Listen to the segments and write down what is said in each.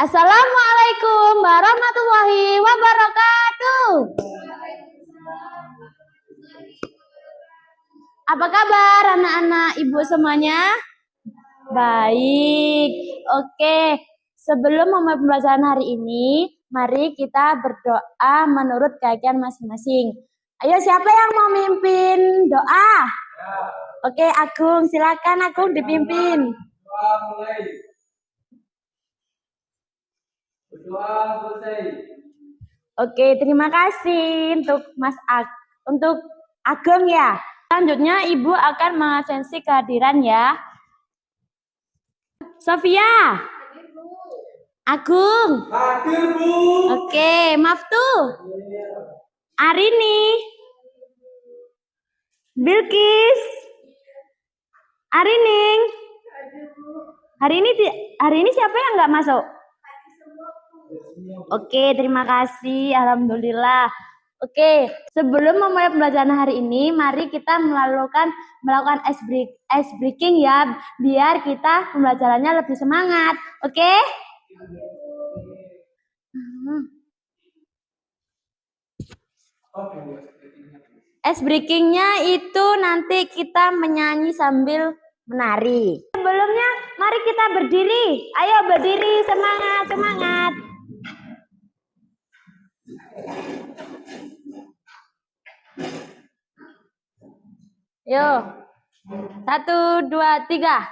Assalamualaikum warahmatullahi wabarakatuh. Apa kabar anak-anak ibu semuanya? Baik. Oke, sebelum memulai pembelajaran hari ini, mari kita berdoa menurut keyakinan masing-masing. Ayo, siapa yang mau mimpin doa? Oke, Agung, silakan Agung dipimpin. Oke, terima kasih untuk untuk Ageng ya. Selanjutnya Ibu akan mengasensi kehadiran ya. Sofia. Agung. Hadir, Bu. Oke, Maftu. Arini. Bilkis. Arining. Hari ini siapa yang nggak masuk? Oke, terima kasih. Alhamdulillah. Oke, sebelum memulai pembelajaran hari ini, mari kita melakukan ice breaking ya, biar kita pembelajarannya lebih semangat. Oke? Ice breakingnya itu nanti kita menyanyi sambil menari. Sebelumnya, mari kita berdiri. Ayo berdiri, semangat, semangat. Yo, 1, 2, 3.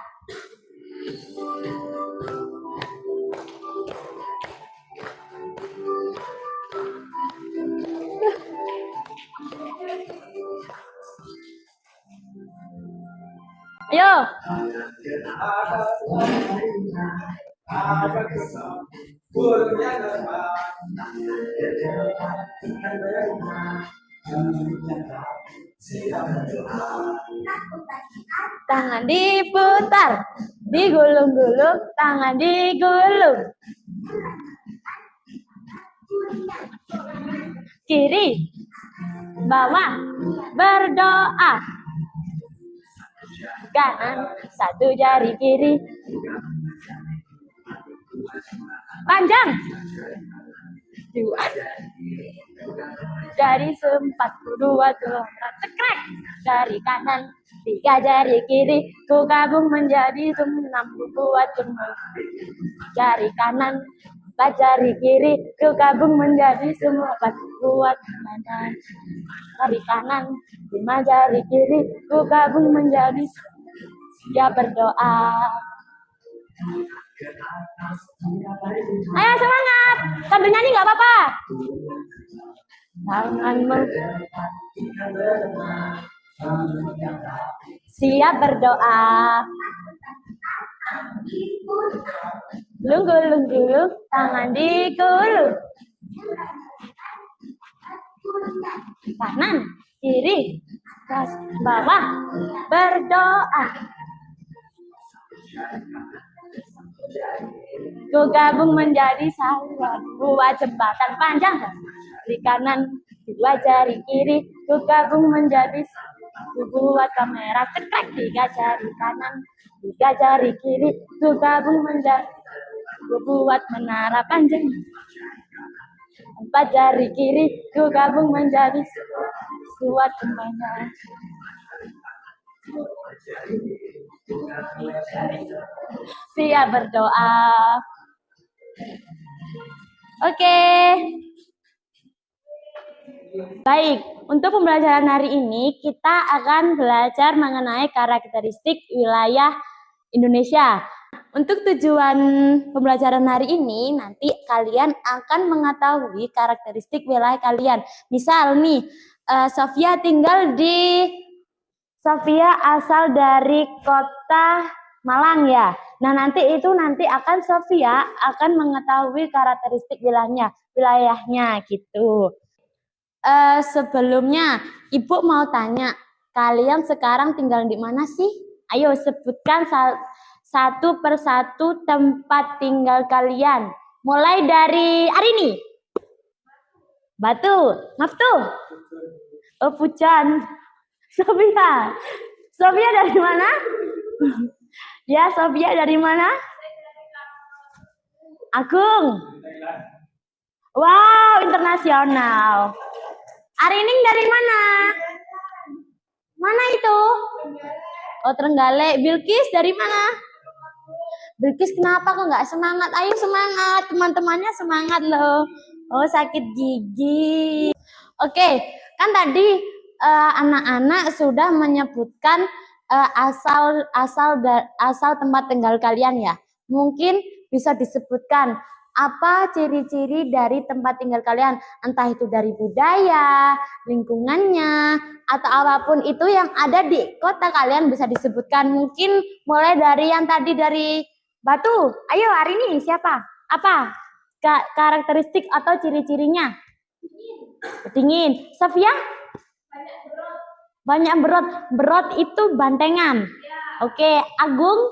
Ayo. Tangan diputar, digulung-gulung, tangan digulung. Kiri, bawah, berdoa. Kanan, 1 jari kiri. Panjang. 2 jari 42 kilometer. Cekrek. Dari kanan, 3 jari kiri. Ku gabung menjadi 6 buat jemur. Jari kanan, 4 jari kiri. Ku gabung menjadi 4 buat kanan. Jari kanan, 5 jari kiri. Ku gabung menjadi. Ya berdoa. Ayo semangat. Sambil nyanyi nggak apa-apa. Tanganmu. Siap berdoa. Lunggu-lunggu, tangan digulung. Kanan, kiri, atas, bawah, berdoa. Ku gabung menjadi 1 buat jembatan panjang. Di kanan, 2 jari kiri. Ku gabung menjadi 1 buat kamera. Cekrek. 3 jari kanan, 3 jari kiri. Ku gabung menjadi 1 buat menara panjang. 4 jari kiri. Ku gabung menjadi 1 buat jembatan. Siap berdoa. Oke. Baik, untuk pembelajaran hari ini kita akan belajar mengenai karakteristik wilayah Indonesia. Untuk tujuan pembelajaran hari ini, nanti kalian akan mengetahui karakteristik wilayah kalian. Misal nih, Sofia asal dari kota Malang ya. Nah, nanti akan Sofia akan mengetahui karakteristik wilayahnya gitu. Sebelumnya, Ibu mau tanya, kalian sekarang tinggal di mana sih? Ayo sebutkan satu persatu tempat tinggal kalian. Mulai dari Arini. Batu, Maftu. Oh, Pujan. Sofia dari mana? Ya, Sofia dari mana? Agung. Wow, internasional. Arining dari mana? Mana itu? Oh, Trenggalek. Bilkis dari mana? Bilkis kenapa kok nggak semangat? Ayo semangat, teman-temannya semangat loh. Oh, sakit gigi. Oke, kan tadi anak-anak sudah menyebutkan asal tempat tinggal kalian ya. Mungkin bisa disebutkan apa ciri-ciri dari tempat tinggal kalian, entah itu dari budaya, lingkungannya, atau apapun itu yang ada di kota kalian bisa disebutkan. Mungkin mulai dari yang tadi dari Batu. Ayo hari ini siapa? Apa karakteristik atau ciri-cirinya? Dingin. Sofia? Banyak berot. Berot itu bantengan. Oke, Agung?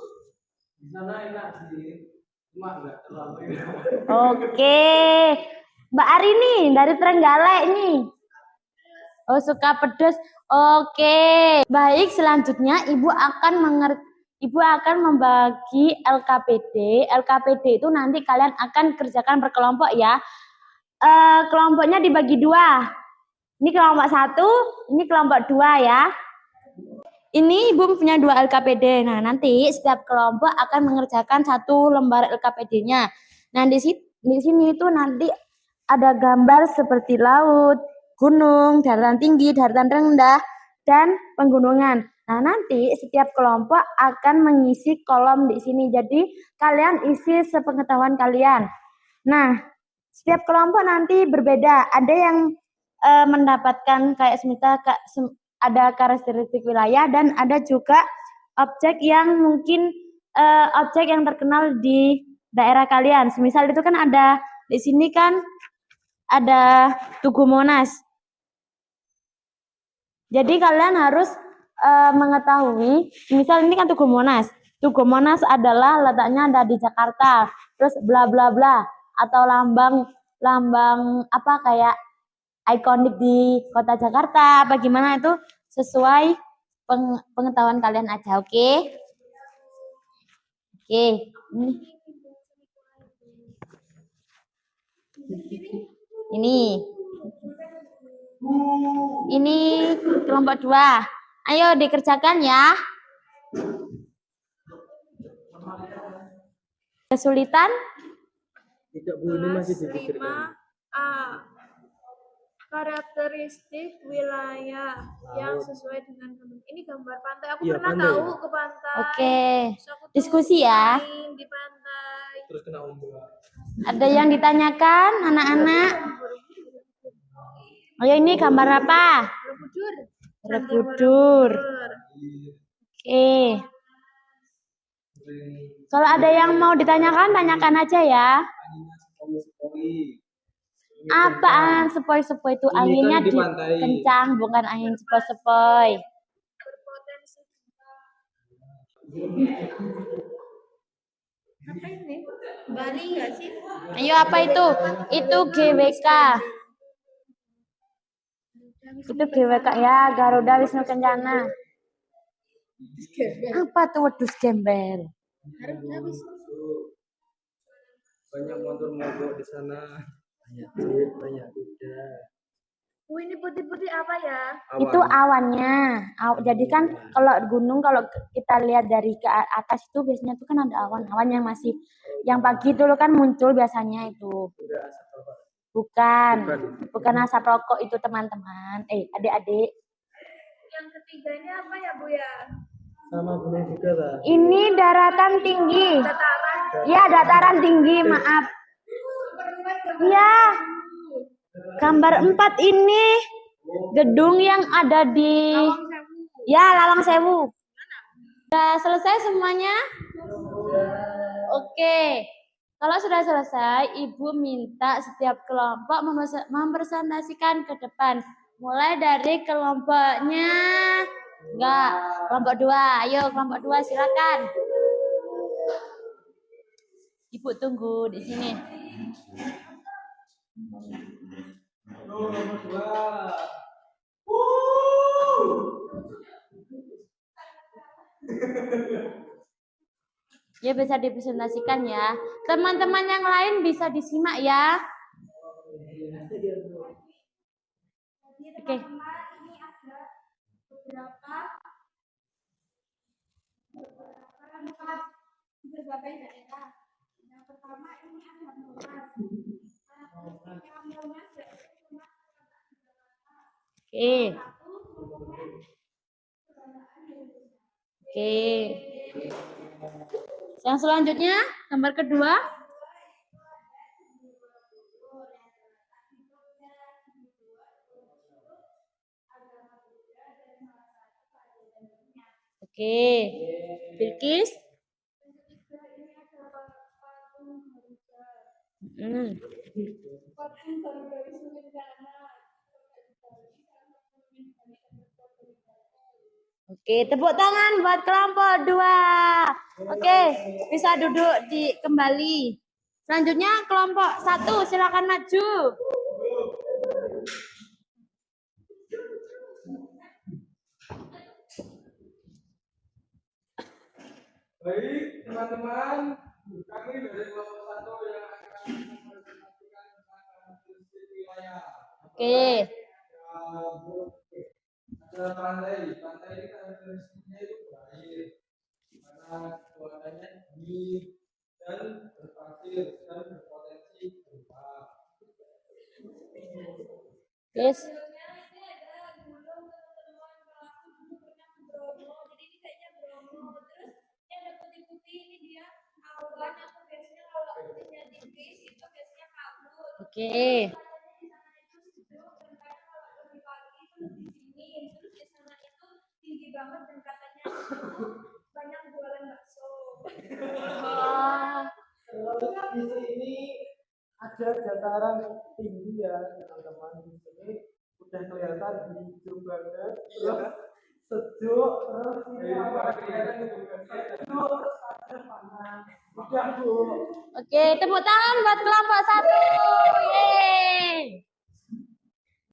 Di sana enak sih. Cuma enggak terlalu. Oke. Mbak Arini dari Trenggalek nih. Oh, suka pedas. Oke. Baik, selanjutnya Ibu akan membagi LKPD. LKPD itu nanti kalian akan kerjakan berkelompok ya. Kelompoknya dibagi dua. Ini kelompok 1, ini kelompok 2 ya. Ini Ibu punya 2 LKPD. Nah, nanti setiap kelompok akan mengerjakan 1 lembar LKPD-nya. Nah, di sini itu nanti ada gambar seperti laut, gunung, daratan tinggi, daratan rendah, dan pegunungan. Nah, nanti setiap kelompok akan mengisi kolom di sini. Jadi, kalian isi sepengetahuan kalian. Nah, setiap kelompok nanti berbeda. Ada yang mendapatkan kayak ada karakteristik wilayah dan ada juga objek yang mungkin objek yang terkenal di daerah kalian. Semisal itu kan ada di sini kan ada Tugu Monas. Jadi kalian harus mengetahui, misal ini kan Tugu Monas. Tugu Monas adalah letaknya ada di Jakarta. Terus bla bla bla atau lambang apa kayak ikonik di kota Jakarta, bagaimana itu sesuai pengetahuan kalian aja, oke? Oke. Ini kelompok 2. Ayo dikerjakan ya. Kesulitan? Tidak, Bu, ini masih dipikirkan. 5A. Karakteristik wilayah yang sesuai dengan ini gambar pantai. Aku Iya, pernah pantai. tahu ke pantai. Oke. Terus aku tuh Diskusi ya. main di pantai. Terus kena ombak. Ada yang ditanyakan anak-anak? Ayo ini gambar apa? Borobudur. Borobudur. Oke. Kalau ada yang mau ditanyakan, tanyakan aja ya. Apaan sepoi-sepoi itu? Anginnya di pantai. kencang, bukan angin sepoi-sepoi. Berpotensi. Apa ini? Bali nggak sih? Ayo apa itu? Itu GWK. Itu GWK ya, Garuda Wisnu Kencana. Apa tuh wedhus gembel? Banyak motor mogok di sana. Banyak jeep, banyak kuda. Ini putih-putih apa ya? Awan. Itu awannya. Jadi kan kalau gunung kalau kita lihat dari ke atas itu biasanya tuh kan ada awan-awan yang masih yang pagi dulu kan muncul biasanya itu. Bukan asap rokok itu teman-teman. Adik-adik. Yang ketiga ini apa ya, Bu ya? Sama gunung juga lah. Ini daratan tinggi. Dataran. Ya, dataran tinggi, maaf. Ya. Gambar 4 ini gedung yang ada di Lawang Sewu. Sudah selesai semuanya? Oke. Kalau sudah selesai, Ibu minta setiap kelompok mempresentasikan ke depan. Mulai dari kelompoknya kelompok 2. Ayo kelompok 2 silakan. Ibu tunggu di sini. Ya bisa dipresentasikan ya. Teman-teman yang lain bisa disimak ya. Oke. Ini ada beberapa daerah. Yang pertama ini ada Monas. Yang Monas Oke. Oke. Yang selanjutnya, gambar kedua. Oke. Bilkis. Oke, tepuk tangan buat kelompok 2. Oke, bisa duduk di kembali. Selanjutnya kelompok 1, silakan maju. Baik, teman-teman, kami dari kelompok 1 yang akan mempresentasikan tentang karakteristik wilayah. Oke. Ada pantai ini karakteristiknya itu berair, karena cuacanya dingin dan berpasir dan berpotensi gempa. Yes. Oke. banget dan katanya banyak jualan bakso. Di sini ada dataran tinggi ya teman-teman. Di sini udah kelihatan hijau banget, terus sejuk, terus ini apa kelihatan sejuk, terus ada panas. Udah Bu. Oke, tepuk tangan buat kelompok 1. Yeay.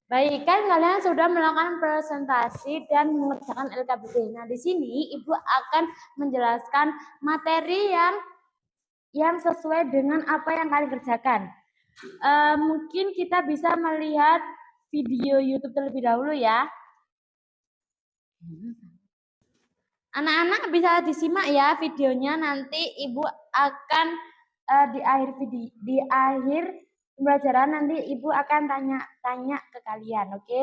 Baik, kan kalian sudah melakukan presentasi dan mengerjakan LKBD. Nah, di sini Ibu akan menjelaskan materi yang sesuai dengan apa yang kalian kerjakan. Mungkin kita bisa melihat video YouTube terlebih dahulu ya. Anak-anak bisa disimak ya videonya, nanti Ibu akan di akhir pembelajaran nanti Ibu akan tanya-tanya ke kalian, oke?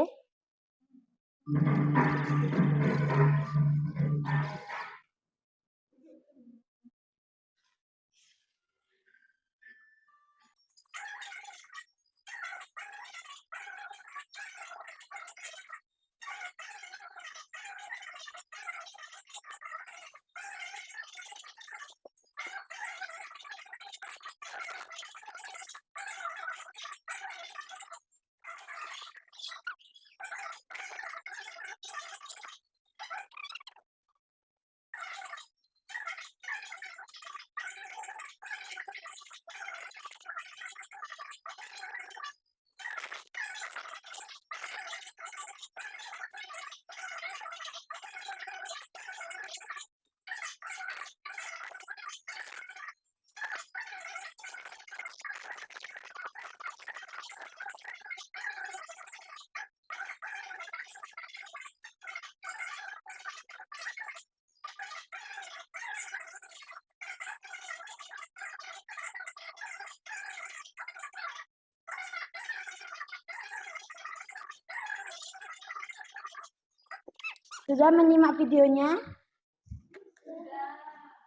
Sudah menyimak videonya?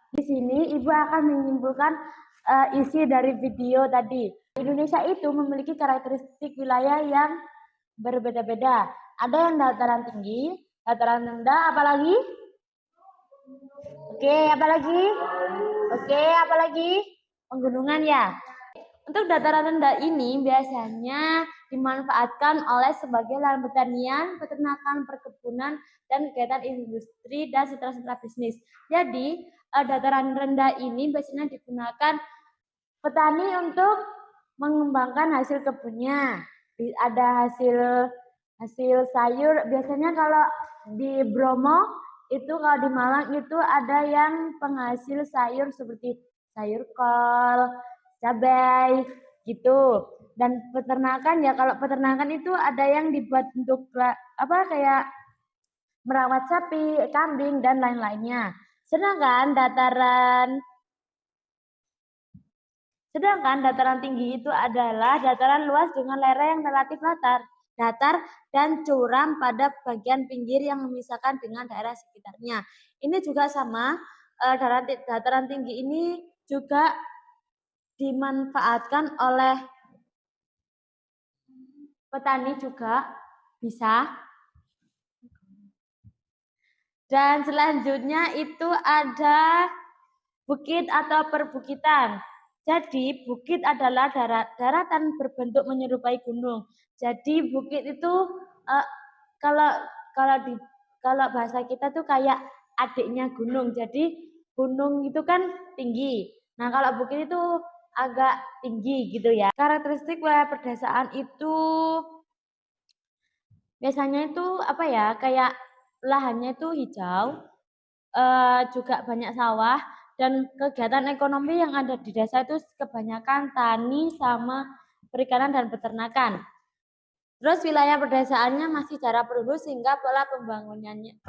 Di sini Ibu akan menyimpulkan isi dari video tadi. Indonesia itu memiliki karakteristik wilayah yang berbeda-beda. Ada yang dataran tinggi, dataran rendah, apalagi? Oke, apalagi? Oke, apalagi? Pegunungan ya. Untuk dataran rendah ini biasanya dimanfaatkan oleh sebagai lahan pertanian, peternakan, perkebunan, dan kegiatan industri dan sentra-sentra bisnis. Jadi, dataran rendah ini biasanya digunakan petani untuk mengembangkan hasil kebunnya. Ada hasil sayur, biasanya kalau di Bromo itu kalau di Malang itu ada yang penghasil sayur seperti sayur kol, cabai gitu. Dan peternakan ya kalau peternakan itu ada yang dibuat untuk apa kayak merawat sapi, kambing dan lain-lainnya. Sedangkan dataran tinggi itu adalah dataran luas dengan lereng yang relatif datar dan curam pada bagian pinggir yang memisahkan dengan daerah sekitarnya. Ini juga sama, dataran tinggi ini juga dimanfaatkan oleh petani juga bisa. Dan selanjutnya itu ada bukit atau perbukitan. Jadi bukit adalah daratan berbentuk menyerupai gunung. Jadi bukit itu kalau kalau bahasa kita tuh kayak adiknya gunung. Jadi gunung itu kan tinggi. Nah kalau bukit itu agak tinggi gitu ya. Karakteristik wilayah pedesaan itu biasanya itu apa ya kayak lahannya itu hijau, juga banyak sawah dan kegiatan ekonomi yang ada di desa itu kebanyakan tani sama perikanan dan peternakan. Terus wilayah pedesaannya masih jarang penduduk sehingga pola pembangunannya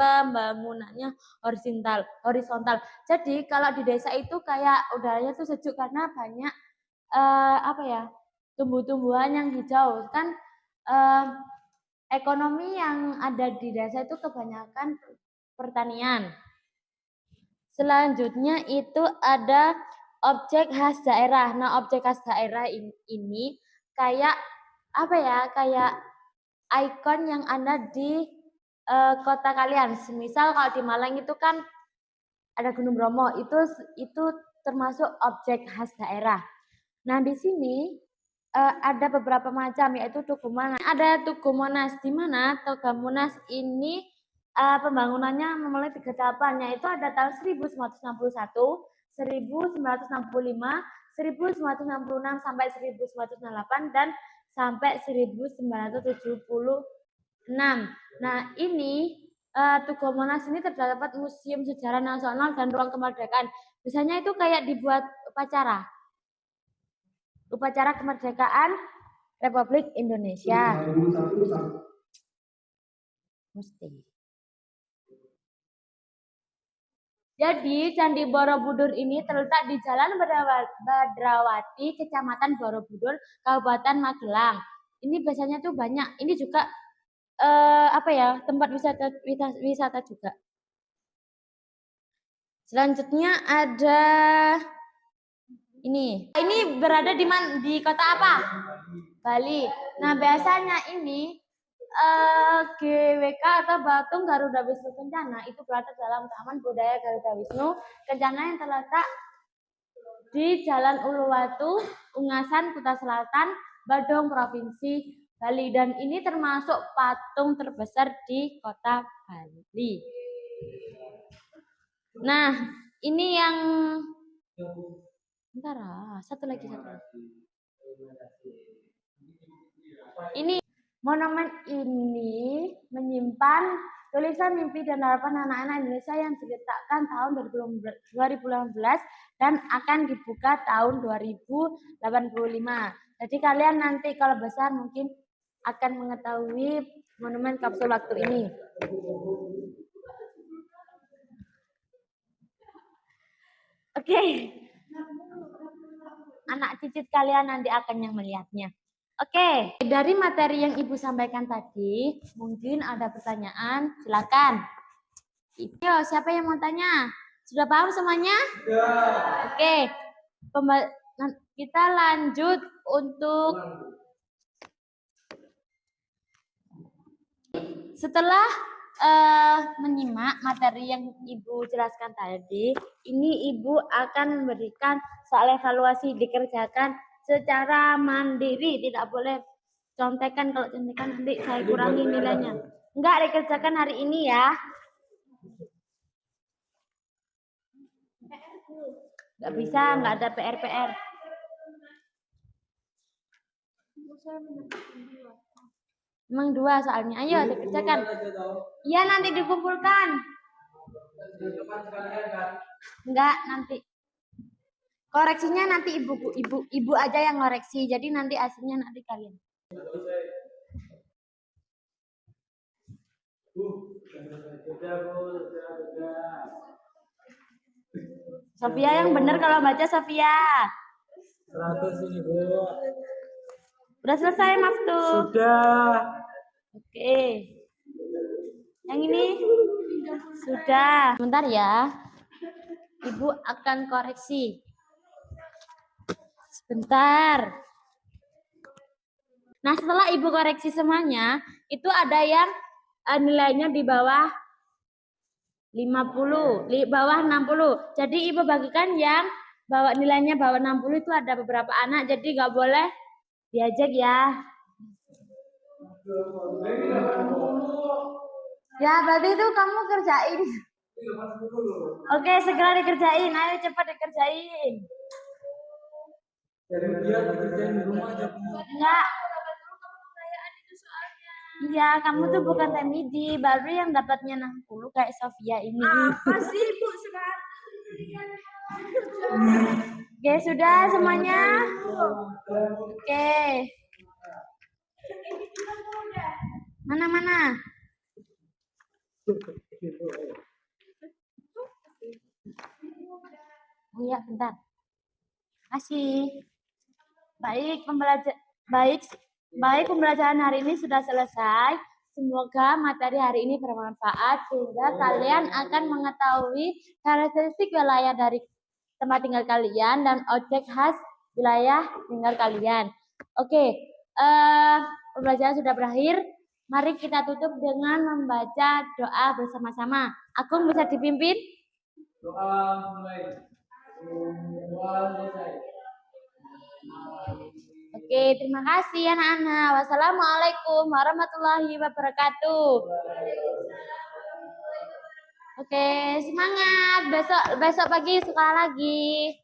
horizontal. Jadi kalau di desa itu kayak udaranya tuh sejuk karena banyak apa ya tumbuh-tumbuhan yang hijau kan. Ekonomi yang ada di desa itu kebanyakan pertanian. Selanjutnya itu ada objek khas daerah. Nah, objek khas daerah ini kayak apa ya? Kayak ikon yang ada di kota kalian. Semisal kalau di Malang itu kan ada Gunung Bromo, itu termasuk objek khas daerah. Nah, di sini ada beberapa macam yaitu Tugu Monas. Ada Tugu Monas di mana Tugu Monas ini pembangunannya memulai 3 tahapan yaitu ada tahun 1961, 1965, 1966 sampai 1968 dan sampai 1976. Nah, ini Tugu Monas ini terdapat Museum Sejarah Nasional dan Ruang Kemerdekaan. Biasanya itu kayak dibuat upacara kemerdekaan Republik Indonesia. Mesti. Jadi Candi Borobudur ini terletak di Jalan Badrawati, Kecamatan Borobudur, Kabupaten Magelang. Ini biasanya tuh banyak. Ini juga apa ya tempat wisata juga. Selanjutnya ada ini berada di kota apa? Bali. Nah biasanya ini GWK atau Patung Garuda Wisnu Kencana itu berada dalam Taman Budaya Garuda Wisnu Kencana yang terletak di Jalan Uluwatu, Ungasan, Kuta Selatan, Badung, Provinsi Bali. Dan ini termasuk patung terbesar di kota Bali. Nah, ini yang bentar, satu lagi. Ini monumen ini menyimpan tulisan mimpi dan harapan anak-anak Indonesia yang diletakkan tahun 2018 dan akan dibuka tahun 2085. Jadi kalian nanti kalau besar mungkin akan mengetahui monumen kapsul waktu ini. Oke. Anak cicit kalian nanti akan yang melihatnya. Oke, dari materi yang Ibu sampaikan tadi, mungkin ada pertanyaan, silakan. Yo, siapa yang mau tanya? Sudah paham semuanya? Ya. Oke, kita lanjut untuk setelah menyimak materi yang Ibu jelaskan tadi, ini Ibu akan memberikan soal evaluasi dikerjakan secara mandiri, tidak boleh contekan. Kalau contekan nanti saya kurangi nilainya. Enggak, dikerjakan hari ini ya. Enggak bisa, enggak ada PR. Memang 2 soalnya. Ayo dikerjakan. Iya, nanti dikumpulkan. Enggak, nanti. Koreksinya nanti ibu aja yang ngoreksi. Jadi nanti aslinya nanti kalian. Sofia yang benar kalau baca Sofia. 100 ini Bu. Udah selesai Maftu. Sudah. Oke. Yang ini sudah. Bentar ya. Ibu akan koreksi. Sebentar. Nah, setelah Ibu koreksi semuanya, itu ada yang nilainya di bawah 50, di bawah 60. Jadi Ibu bagikan yang nilainya bawah 60 itu ada beberapa anak, jadi nggak boleh diajak ya. Ya, berarti itu kamu kerjain. Oke, segera dikerjain. Ayo cepat dikerjain. Jadi dia dikerjain di rumah aja Bu. Enggak. Iya, kamu tuh bukan Temidi, baru yang dapatnya 60 kayak Sofia ini. Apa sih Bu sekarang? Oke, sudah semuanya? Oke. Mana? Oh iya, bentar. Kasih. Baik, pembelajaran hari ini sudah selesai. Semoga materi hari ini bermanfaat sehingga kalian akan mengetahui karakteristik wilayah dari tempat tinggal kalian dan objek khas wilayah tinggal kalian. Oke, pembelajaran sudah berakhir. Mari kita tutup dengan membaca doa bersama-sama. Agung bisa dipimpin? Doa mulai. Oke, terima kasih anak-anak. Wassalamualaikum warahmatullahi wabarakatuh. Oke, semangat. Besok pagi sekolah lagi.